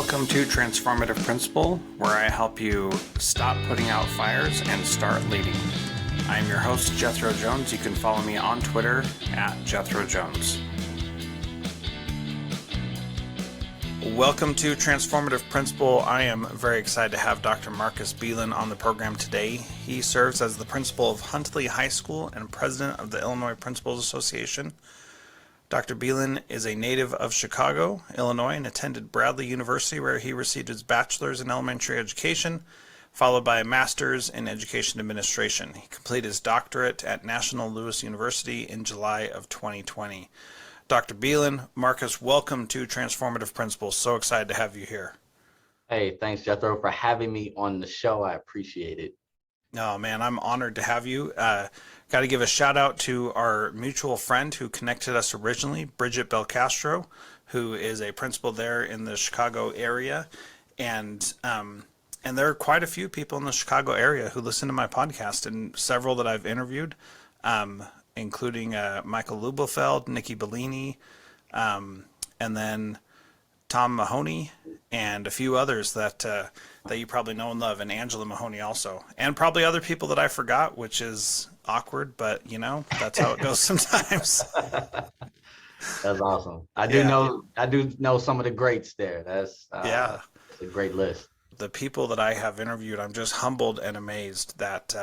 Welcome to Transformative Principal, where I help you stop putting out fires and start leading. I am your host, Jethro Jones. You can follow me on Twitter at Jethro Jones. Welcome to Transformative Principal. I am very excited to have Dr. Marcus Belin on the program today. He serves as the principal of Huntley High School and president of the Illinois Principals Association. Dr. Belin is a native of Chicago, Illinois, and attended Bradley University, where he received his bachelor's in elementary education, followed by a master's in education administration. He completed his doctorate at National Louis University in July of 2020. Dr. Belin, Marcus, welcome to Transformative Principal. So excited to have you here. Hey, thanks, Jethro, for having me on the show. I appreciate it. Oh, man, I'm honored to have you. Got to give a shout out to our mutual friend who connected us originally, Bridget Belcastro, who is a principal there in the Chicago area. And there are quite a few people in the Chicago area who listen to my podcast, and several that I've interviewed, including Michael Lubelfeld, Nikki Bellini, and then Tom Mahoney, and a few others that you probably know and love, and Angela Mahoney also, and probably other people that I forgot, which is awkward, but you know, that's how it goes sometimes. That's awesome. I do know some of the greats there. That's a great list. The people that I have interviewed, I'm just humbled and amazed that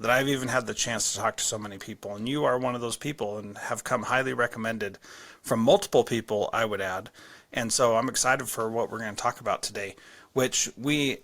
I've even had the chance to talk to so many people, and you are one of those people and have come highly recommended from multiple people, I would add. And so I'm excited for what we're going to talk about today, which we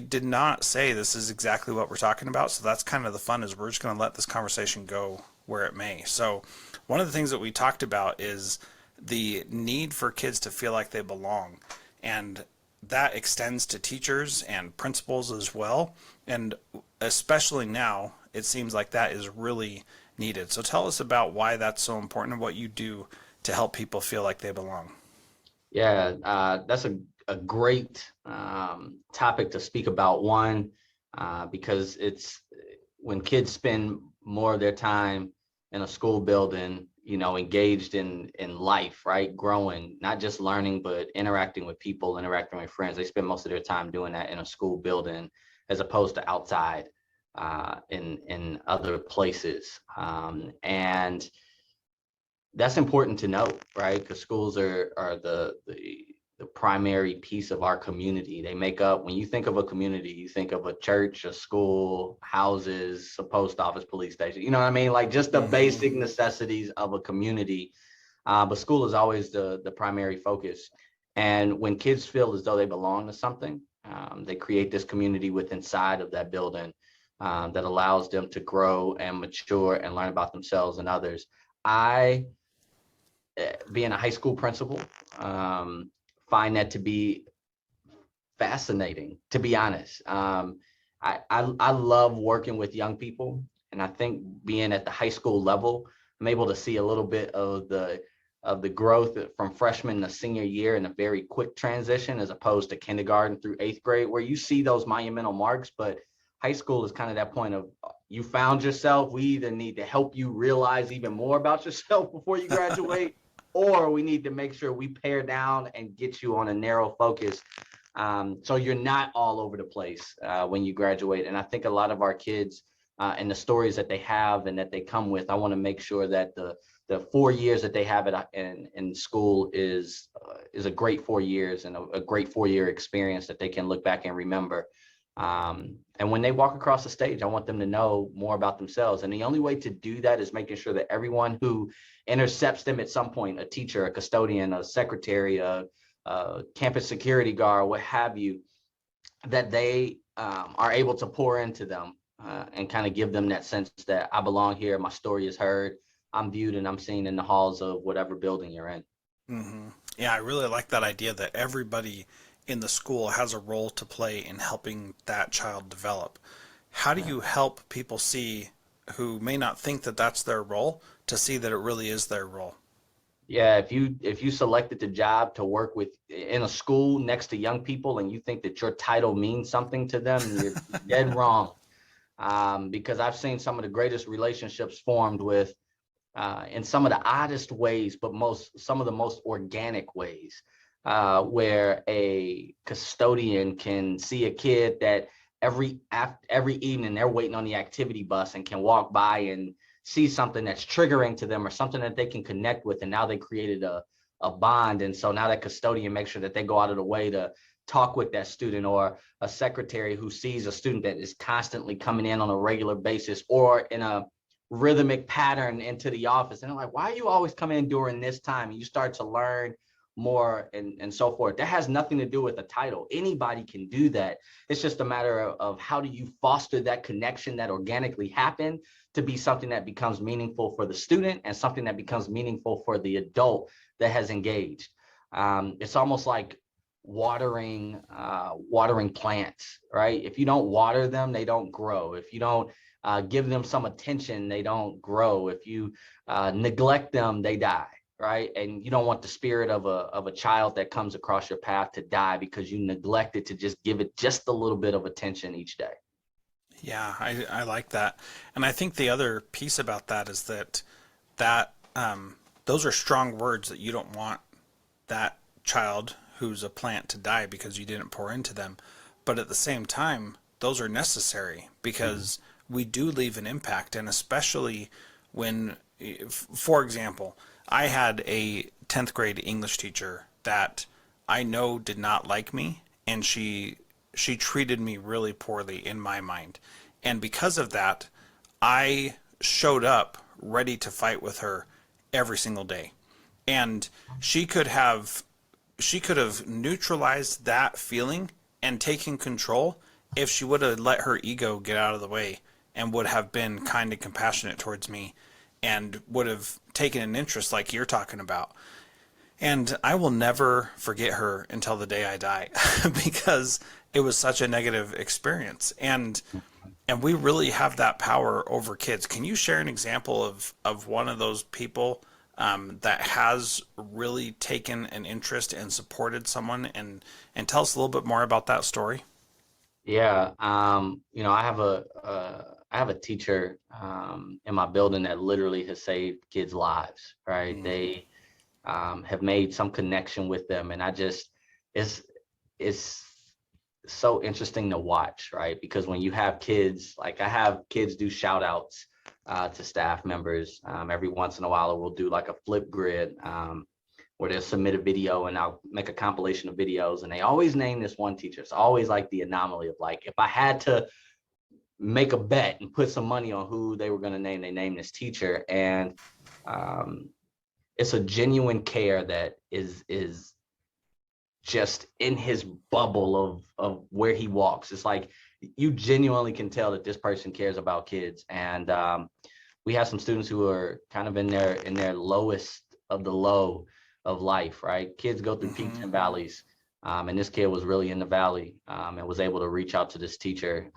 did not say this is exactly what we're talking about. So that's kind of the fun, is we're just going to let this conversation go where it may. So one of the things that we talked about is the need for kids to feel like they belong. And that extends to teachers and principals as well. And especially now, it seems like that is really needed. So tell us about why that's so important and what you do to help people feel like they belong. Yeah, that's a great topic to speak about. One, because it's when kids spend more of their time in a school building, you know, engaged in life, right? Growing, not just learning, but interacting with people, interacting with friends. They spend most of their time doing that in a school building as opposed to outside in other places. And that's important to know, right? Because schools are the primary piece of our community. They make up, when you think of a community, you think of a church, a school, houses, a post office, police station. You know what I mean? Like just the basic necessities of a community. But school is always the primary focus. And when kids feel as though they belong to something, they create this community within inside of that building that allows them to grow and mature and learn about themselves and others. Being a high school principal, find that to be fascinating, to be honest. I love working with young people, and I think being at the high school level, I'm able to see a little bit of the growth from freshman to senior year in a very quick transition, as opposed to kindergarten through 8th grade, where you see those monumental marks. But high school is kind of that point of, you found yourself. We either need to help you realize even more about yourself before you graduate, or we need to make sure we pare down and get you on a narrow focus, so you're not all over the place when you graduate. And I think a lot of our kids and the stories that they have and that they come with, I want to make sure that the 4 years that they have in school is a great 4 years and a great 4-year experience that they can look back and remember. And when they walk across the stage, I want them to know more about themselves. And the only way to do that is making sure that everyone who intercepts them at some point, a teacher, a custodian, a secretary, a campus security guard, what have you, that they are able to pour into them and kind of give them that sense that I belong here, my story is heard, I'm viewed and I'm seen in the halls of whatever building you're in. Mm-hmm. Yeah, I really like that idea that everybody in the school has a role to play in helping that child develop. How do you help people see, who may not think that that's their role, to see that it really is their role? Yeah, if you selected the job to work with in a school next to young people and you think that your title means something to them, you're dead wrong. Because I've seen some of the greatest relationships formed with in some of the oddest ways, but some of the most organic ways. where a custodian can see a kid that every evening they're waiting on the activity bus and can walk by and see something that's triggering to them or something that they can connect with, and now they created a bond. And so now that custodian makes sure that they go out of the way to talk with that student, or a secretary who sees a student that is constantly coming in on a regular basis or in a rhythmic pattern into the office, and they're like, why are you always coming in during this time? And you start to learn more, and so forth. That has nothing to do with the title. Anybody can do that. It's just a matter of how do you foster that connection that organically happened to be something that becomes meaningful for the student and something that becomes meaningful for the adult that has engaged. It's almost like watering plants, right? If you don't water them, they don't grow. If you don't give them some attention, they don't grow. If you neglect them, they die, right? And you don't want the spirit of a child that comes across your path to die because you neglected to just give it just a little bit of attention each day. Yeah, I like that. And I think the other piece about that is that those are strong words, that you don't want that child who's a plant to die because you didn't pour into them. But at the same time, those are necessary Mhm. because we do leave an impact. And especially when, for example, I had a 10th grade English teacher that I know did not like me, and she treated me really poorly in my mind. And because of that, I showed up ready to fight with her every single day. And she could have she could have neutralized that feeling and taken control if she would have let her ego get out of the way and would have been kind and compassionate towards me and would have taken an interest like you're talking about. And I will never forget her until the day I die because it was such a negative experience. And we really have that power over kids. Can you share an example of one of those people that has really taken an interest and supported someone, and tell us a little bit more about that story? Yeah, I have a teacher in my building that literally has saved kids' lives, right? Mm. They have made some connection with them, and it's it's so interesting to watch, right? Because when you have kids, like I have kids do shout outs to staff members every once in a while, or we'll do like a flip grid where they'll submit a video and I'll make a compilation of videos, and they always name this one teacher. It's always like the anomaly of, like, if I had to make a bet and put some money on who they were going to name, they name this teacher. And um, it's a genuine care that is just in his bubble of where he walks. It's like you genuinely can tell that this person cares about kids. And we have some students who are kind of in their lowest of the low of life, right? Kids go through peaks Mm-hmm. and valleys. And this kid was really in the valley, and was able to reach out to this teacher,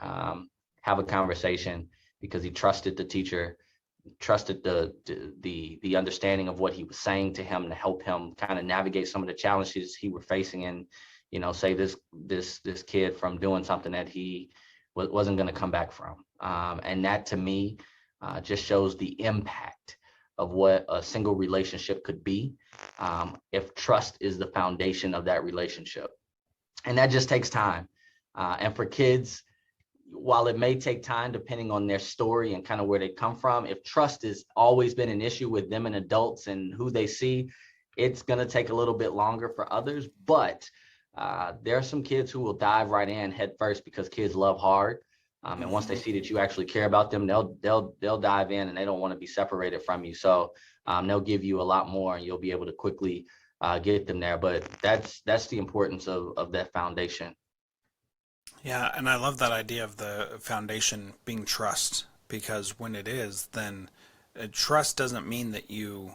have a conversation, because he trusted the teacher, trusted the understanding of what he was saying to him to help him kind of navigate some of the challenges he were facing, and save this kid from doing something that he wasn't going to come back from. And that, to me, just shows the impact of what a single relationship could be, if trust is the foundation of that relationship. And that just takes time. And for kids, while it may take time depending on their story and kind of where they come from, if trust has always been an issue with them and adults and who they see, it's going to take a little bit longer for others. But there are some kids who will dive right in head first, because kids love hard. And once they Mm-hmm. see that you actually care about them, they'll dive in, and they don't want to be separated from you. So they'll give you a lot more, and you'll be able to quickly get them there. But that's the importance of that foundation. Yeah, and I love that idea of the foundation being trust, because when it is, then trust doesn't mean that you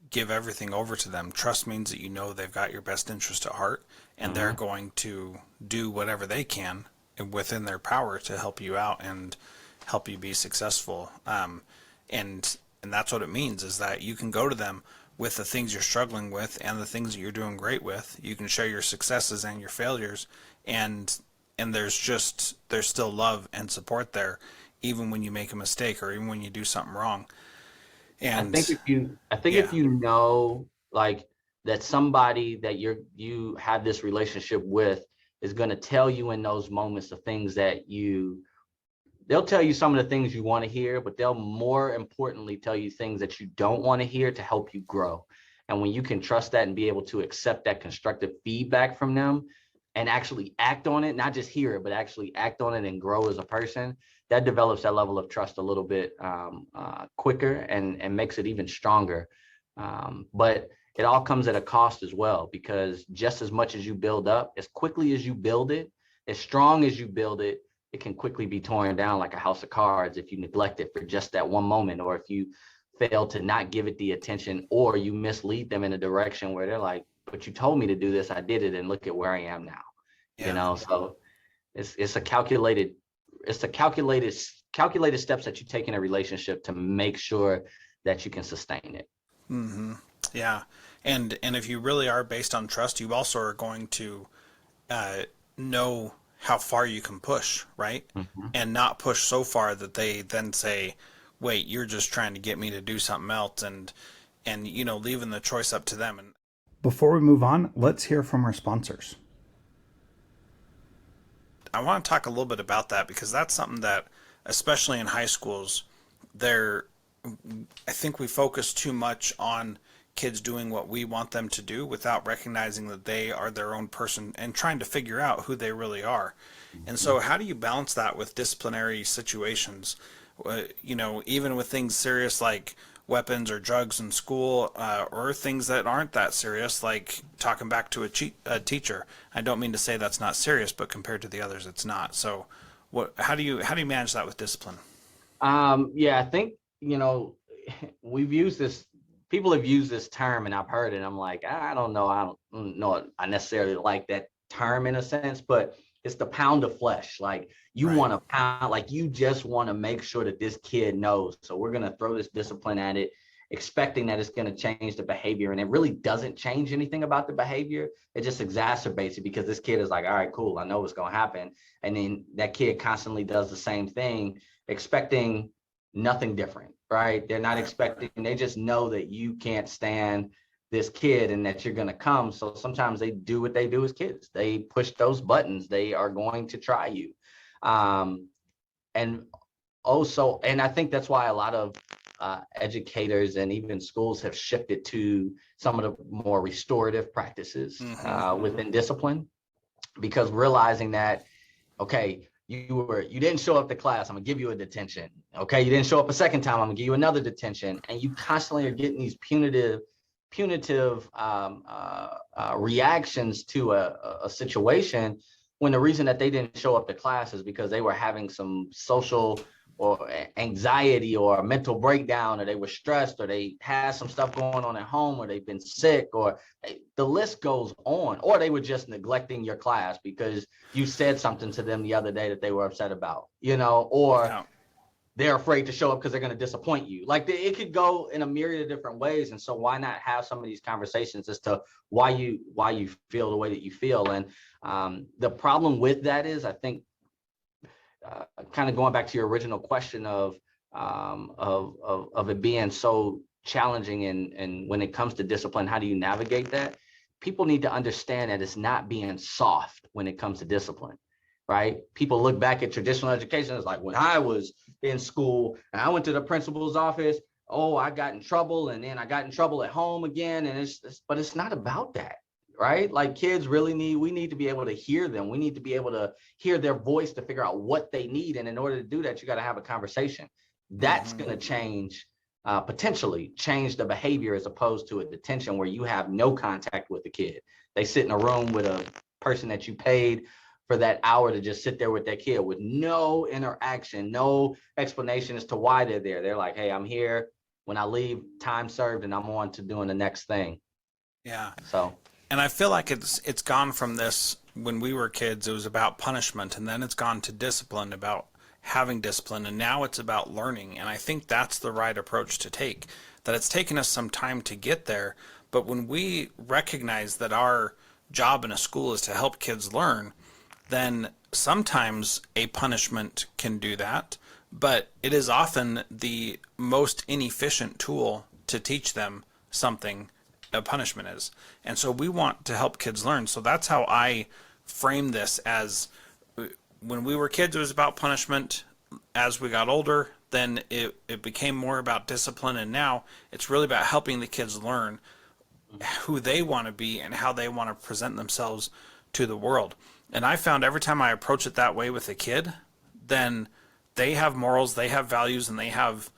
give everything over to them. Trust means that you know they've got your best interest at heart, and they're Mhm. going to do whatever they can within their power to help you out and help you be successful. And that's what it means, is that you can go to them with the things you're struggling with and the things that you're doing great with. You can share your successes and your failures, and there's still love and support there, even when you make a mistake or even when you do something wrong. I think And if you, I think yeah. if you know, like, that somebody that you have this relationship with is going to tell you in those moments the things that they'll tell you some of the things you want to hear, but they'll more importantly tell you things that you don't want to hear to help you grow. And when you can trust that and be able to accept that constructive feedback from them and actually act on it, not just hear it, but actually act on it and grow as a person, that develops that level of trust a little bit quicker and makes it even stronger. But it all comes at a cost as well, because just as much as you build up, as quickly as you build it, as strong as you build it, it can quickly be torn down like a house of cards if you neglect it for just that one moment, or if you fail to not give it the attention, or you mislead them in a direction where they're like, but you told me to do this, I did it, and look at where I am now. Yeah. So it's a calculated steps that you take in a relationship to make sure that you can sustain it. Hmm. Yeah. And if you really are based on trust, you also are going to uh, know how far you can push, right? Mhm. And not push so far that they then say, "Wait, you're just trying to get me to do something else," and leaving the choice up to them. And before we move on, let's hear from our sponsors. I want to talk a little bit about that because that's something that, especially in high schools, there I think we focus too much on kids doing what we want them to do without recognizing that they are their own person and trying to figure out who they really are. And so, how do you balance that with disciplinary situations? Even with things serious like weapons or drugs in school, or things that aren't that serious, like talking back to a teacher. I don't mean to say that's not serious, but compared to the others, it's not. So, how do you manage that with discipline? Yeah, I think, we've used this, people have used this term and I've heard it. I'm like, I don't know. I don't know. I necessarily like that term in a sense, but it's the pound of flesh. Like you Right. want to pound, like you just want to make sure that this kid knows. So we're going to throw this discipline at it, expecting that it's going to change the behavior. And it really doesn't change anything about the behavior. It just exacerbates it because this kid is like, all right, cool. I know what's going to happen. And then that kid constantly does the same thing, expecting nothing different, right? They're not Right. expecting, they just know that you can't stand this kid and that you're going to come. So sometimes they do what they do as kids. They push those buttons. They are going to try you. Um, and also, and I think that's why a lot of educators and even schools have shifted to some of the more restorative practices Mm-hmm. within discipline, because realizing that, okay, you didn't show up to class, I'm gonna give you a detention. Okay, you didn't show up a second time, I'm gonna give you another detention. And you constantly are getting these punitive reactions to a situation, when the reason that they didn't show up to class is because they were having some social or anxiety or a mental breakdown, or they were stressed, or they had some stuff going on at home, or they've been sick, or the list goes on, or they were just neglecting your class because you said something to them the other day that they were upset about, or Yeah. they're afraid to show up because they're going to disappoint you. Like it could go in a myriad of different ways. And so why not have some of these conversations as to why you feel the way that you feel? And the problem with that is, I think, kind of going back to your original question of it being so challenging, and when it comes to discipline, how do you navigate that? People need to understand that it's not being soft when it comes to discipline, right? People look back at traditional education as like, when I was in school and I went to the principal's office, oh, I got in trouble, and then I got in trouble at home again, and but it's not about that, right? Like kids really we need to be able to hear them. We need to be able to hear their voice to figure out what they need. And in order to do that, you got to have a conversation. That's Mm-hmm. going to change, potentially change the behavior, as opposed to a detention where you have no contact with the kid. They sit in a room with a person that you paid for that hour to just sit there with that kid with no interaction, no explanation as to why they're there. They're like, hey, I'm here. When I leave, time served, and I'm on to doing the next thing. Yeah. So And I feel like it's gone from this, when we were kids, it was about punishment, and then it's gone to discipline, about having discipline, and now it's about learning. And I think that's the right approach to take. That it's taken us some time to get there, but when we recognize that our job in a school is to help kids learn, then sometimes a punishment can do that, but it is often the most inefficient tool to teach them something a punishment is. And so we want to help kids learn. So that's how I frame this as when we were kids, it was about punishment. As we got older, then it became more about discipline. And now it's really about helping the kids learn who they want to be and how they want to present themselves to the world. And I found every time I approach it that way with a kid, then they have morals, they have values, and they have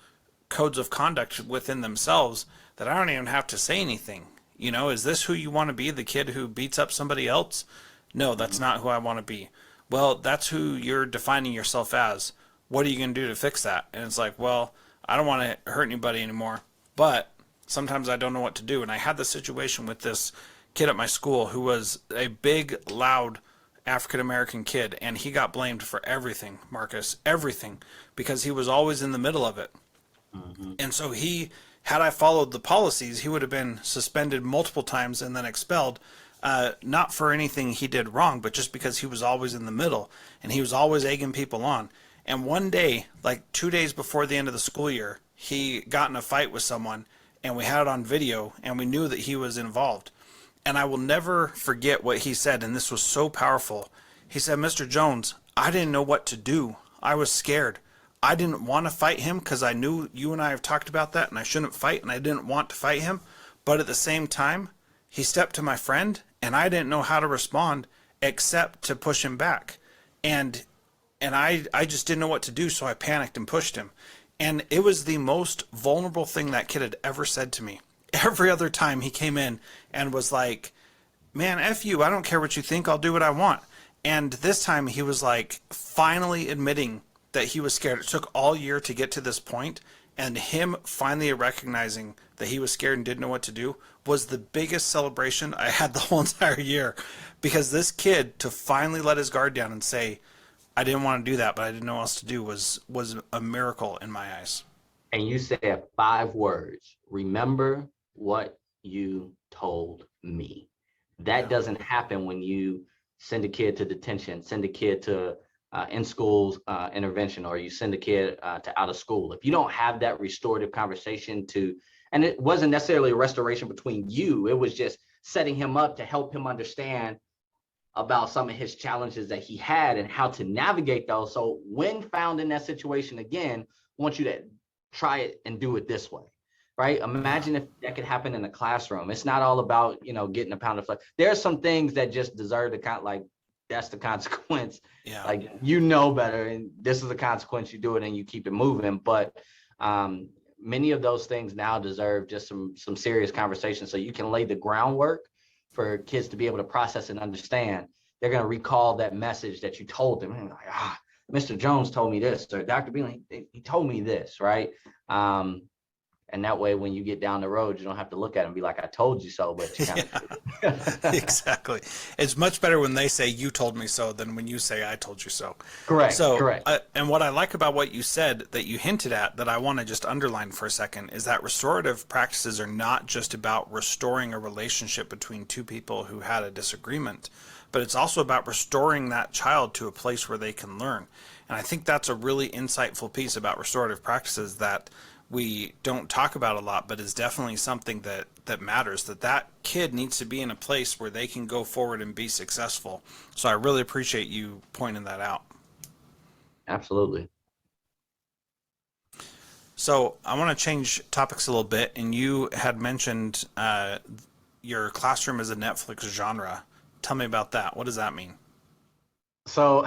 codes of conduct within themselves that I don't even have to say anything. You know, is this who you want to be? The kid who beats up somebody else? No, that's not who I want to be. Well, that's who you're defining yourself as. What are you going to do to fix that? And it's like, well, I don't want to hurt anybody anymore, but sometimes I don't know what to do. And I had this situation with this kid at my school who was a big, loud African American kid, and he got blamed for everything, Marcus, everything, because he was always in the middle of it. Mm-hmm. And so had I followed the policies, he would have been suspended multiple times and then expelled, not for anything he did wrong, but just because he was always in the middle and he was always egging people on. And one day, like 2 days before the end of the school year, he got in a fight with someone, and we had it on video, and we knew that he was involved. And I will never forget what he said, and this was so powerful. He said, "Mr. Jones, I didn't know what to do. I was scared. I didn't want to fight him because I knew you and I have talked about that, and I shouldn't fight, and I didn't want to fight him. But at the same time, he stepped to my friend, and I didn't know how to respond except to push him back. And I just didn't know what to do, so I panicked and pushed him." And it was the most vulnerable thing that kid had ever said to me. Every other time he came in and was like, "Man, F you, I don't care what you think, I'll do what I want." And this time he was like finally admitting that he was scared. It took all year to get to this point, and him finally recognizing that he was scared and didn't know what to do was the biggest celebration I had the whole entire year. Because this kid, to finally let his guard down and say, "I didn't want to do that, but I didn't know what else to do," was a miracle in my eyes. And you said 5 words: remember what you told me. That doesn't happen when you send a kid to detention, send a kid to in-school intervention, or you send a kid to out of school. If you don't have that restorative conversation and it wasn't necessarily a restoration between you, it was just setting him up to help him understand about some of his challenges that he had and how to navigate those. So when found in that situation again, I want you to try it and do it this way, right? Imagine if that could happen in a classroom. It's not all about, getting a pound of flesh. There are some things that just deserve the that's the consequence. Yeah. Like, better, and this is the consequence. You do it and you keep it moving. But many of those things now deserve just some serious conversation, so you can lay the groundwork for kids to be able to process and understand. They're going to recall that message that you told them. And like, Mr. Jones told me this, or Dr. Belin, he told me this, right? And that way, when you get down the road, you don't have to look at it and be like, "I told you so," but you kind of Exactly. It's much better when they say "you told me so" than when you say "I told you so." Correct. So, correct. And what I like about what you said that you hinted at that I want to just underline for a second is that restorative practices are not just about restoring a relationship between two people who had a disagreement, but it's also about restoring that child to a place where they can learn. And I think that's a really insightful piece about restorative practices that we don't talk about a lot, but is definitely something that matters, that kid needs to be in a place where they can go forward and be successful. So I really appreciate you pointing that out. Absolutely. So I want to change topics a little bit, and you had mentioned your classroom is a Netflix genre. Tell me about that. What does that mean? So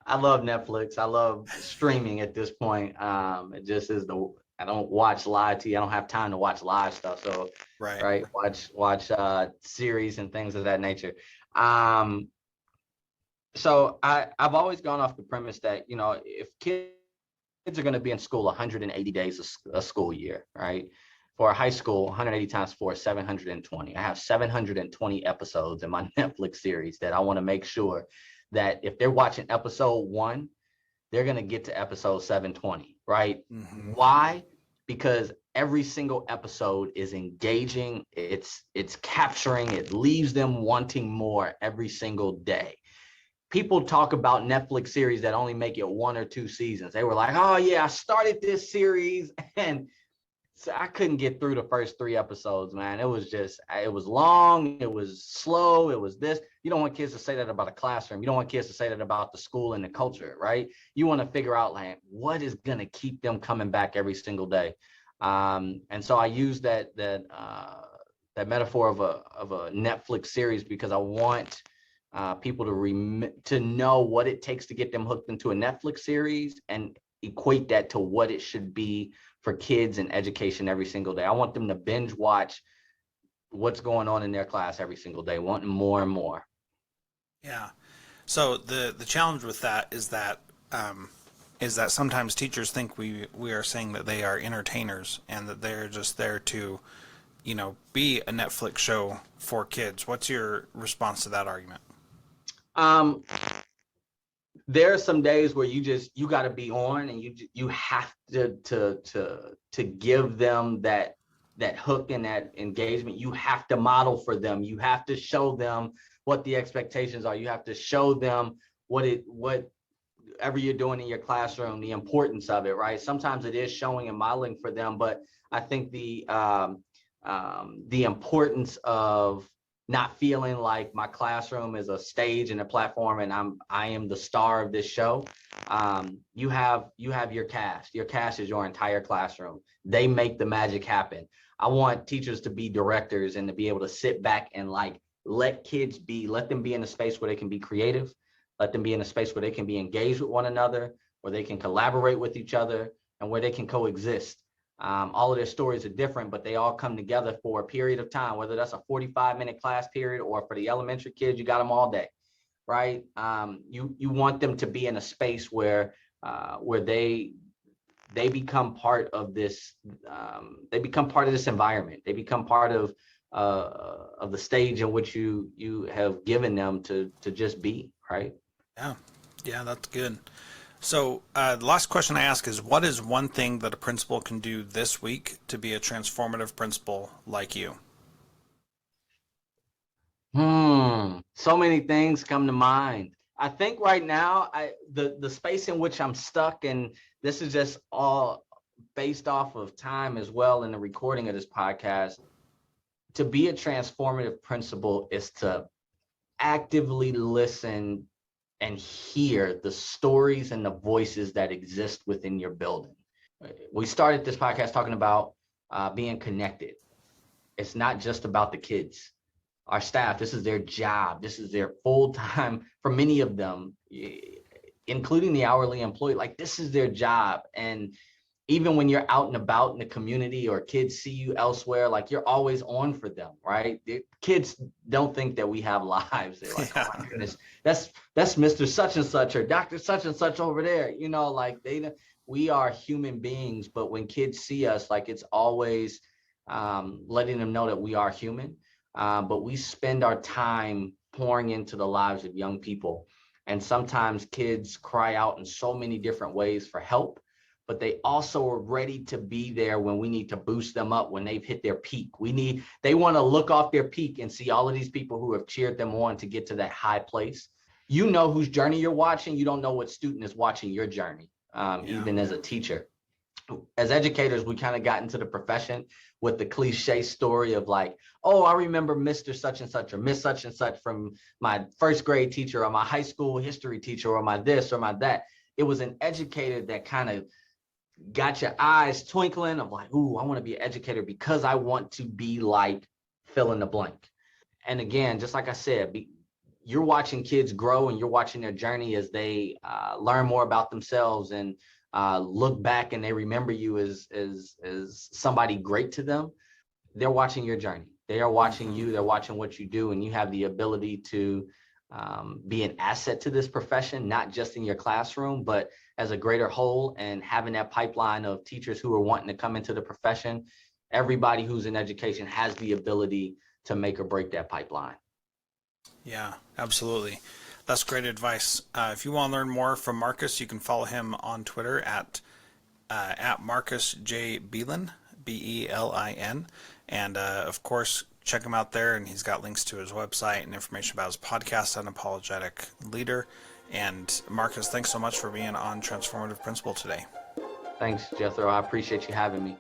I love Netflix. I love streaming at this point. It just is I don't watch live TV. I don't have time to watch live stuff. So right, watch series and things of that nature. So I've always gone off the premise that, if kids are going to be in school 180 days a school year, right? For a high school, 180 times 4 is 720. I have 720 episodes in my Netflix series that I want to make sure that if they're watching episode 1, they're going to get to episode 720, right? Mm-hmm. Why? Because every single episode is engaging. It's capturing. It leaves them wanting more every single day. People talk about Netflix series that only make it 1 or 2 seasons. They were like, "Oh yeah, I started this series and So I couldn't get through the first 3 episodes, man. It was long, it was slow, it was this. You don't want kids to say that about a classroom. You don't want kids to say that about the school and the culture, right? You want to figure out like what is going to keep them coming back every single day. And so I use that metaphor of a Netflix series because I want people to know what it takes to get them hooked into a Netflix series and equate that to what it should be for kids and education every single day. I want them to binge watch what's going on in their class every single day, wanting more and more. Yeah. So the challenge with that is that sometimes teachers think we are saying that they are entertainers and that they're just there to, be a Netflix show for kids. What's your response to that argument? Um, there are some days where you got to be on, and you have to give them that hook and that engagement. You have to model for them. You have to show them what the expectations are. You have to show them whatever you're doing in your classroom, the importance of it, right? Sometimes it is showing and modeling for them, but I think the importance of not feeling like my classroom is a stage and a platform and I am the star of this show. You have your cast. Your cast is your entire classroom. They make the magic happen. I want teachers to be directors and to be able to sit back and like let them be in a space where they can be creative, let them be in a space where they can be engaged with one another, where they can collaborate with each other, and where they can coexist. All of their stories are different, but they all come together for a period of time, whether that's a 45-minute class period or for the elementary kids, you got them all day, right? You want them to be in a space where they become part of this. They become part of this environment. They become part of the stage in which you have given them to just be, right? Yeah, yeah, that's good. So, the last question I ask is, what is one thing that a principal can do this week to be a transformative principal like you? So many things come to mind. I think right now, the space in which I'm stuck, and this is just all based off of time as well in the recording of this podcast. To be a transformative principal is to actively listen and hear the stories and the voices that exist within your building. We started this podcast talking about being connected. It's not just about the kids. Our staff, this is their job. This is their full time, for many of them, including the hourly employee, like this is their job. And even when you're out and about in the community or kids see you elsewhere, like you're always on for them, right? The kids don't think that we have lives. They're like, Yeah, oh my goodness, that's Mr. Such and such or Dr. Such and such over there. Like we are human beings, but when kids see us, like it's always letting them know that we are human. But we spend our time pouring into the lives of young people. And sometimes kids cry out in so many different ways for help, but they also are ready to be there when we need to boost them up when they've hit their peak. They want to look off their peak and see all of these people who have cheered them on to get to that high place. You know whose journey you're watching. You don't know what student is watching your journey, yeah, even as a teacher. As educators, we kind of got into the profession with the cliche story of like, oh, I remember Mr. Such and such or Miss Such and such from my first grade teacher or my high school history teacher or my this or my that. It was an educator that kind of got your eyes twinkling of like, ooh, I want to be an educator because I want to be like fill in the blank. And again, just like I said, you're watching kids grow and you're watching their journey as they learn more about themselves and look back and they remember you as somebody great to them. They're watching your journey. They are watching you. They're watching what you do, and you have the ability to be an asset to this profession, not just in your classroom, but as a greater whole, and having that pipeline of teachers who are wanting to come into the profession. Everybody who's in education has the ability to make or break that pipeline. Yeah, absolutely. That's great advice. If you want to learn more from Marcus, you can follow him on Twitter at Marcus J. Belin, Belin. And of course, check him out there. And he's got links to his website and information about his podcast, Unapologetic Leader. And Marcus, thanks so much for being on Transformative Principal today. Thanks, Jethro. I appreciate you having me.